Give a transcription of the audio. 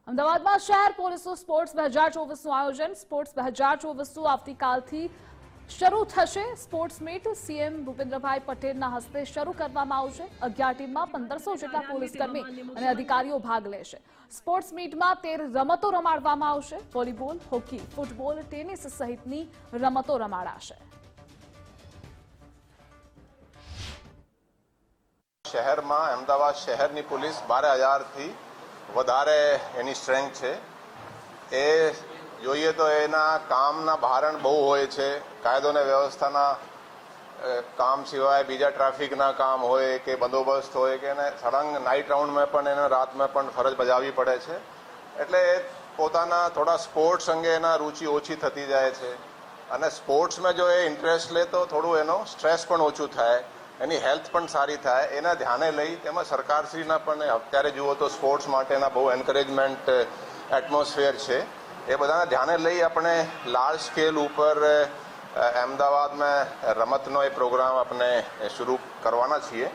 અમદાવાદમાં શહેર પોલીસનું સ્પોર્ટ્સ 2024નું આયોજન સ્પોર્ટ્સ 2024 આવતીકાલથી શરૂ થશે। સ્પોર્ટ્સ મીટ સીએમ ભૂપેન્દ્રભાઈ પટેલના હસ્તે શરૂ કરવામાં આવશે। 11 ટીમમાં 1500 જેટલા પોલીસકર્મી અને અધિકારીઓ ભાગ લેશે। સ્પોર્ટ્સ મીટમાં 13 રમતો રમાડવામાં આવશે। વોલીબોલ, હોકી, ફૂટબોલ, ટેનિસ સહિતની રમતો રમાડાશે। શહેરમાં અમદાવાદ શહેરની પોલીસ 12,000 થી વધારે એની સ્ટ્રેન્થ છે। એ જોઈએ તો એના કામના ભારણ બહુ હોય છે। કાયદો અને વ્યવસ્થાના કામ સિવાય બીજા ટ્રાફિકના કામ હોય કે બંદોબસ્ત હોય કે એને સળંગ નાઇટ રાઉન્ડમાં પણ એને રાતમાં પણ ફરજ બજાવવી પડે છે। એટલે પોતાના થોડા સ્પોર્ટ્સ અંગે એના રુચિ ઓછી થતી જાય છે અને સ્પોર્ટ્સમાં જો એ ઇન્ટરેસ્ટ લે તો થોડું એનો સ્ટ્રેસ પણ ઓછું થાય, એની હેલ્થ પણ સારી થાય। એના ધ્યાને લઈ તેમાં સરકારશ્રીના પણ અત્યારે જુઓ તો સ્પોર્ટ્સ માટેના બહુ એન્કરેજમેન્ટ એટમોસ્ફિયર છે। એ બધાના ધ્યાને લઈ આપણે લાર્જ સ્કેલ ઉપર અમદાવાદમાં રમતનો એ પ્રોગ્રામ આપણે શરૂ કરવાના છીએ।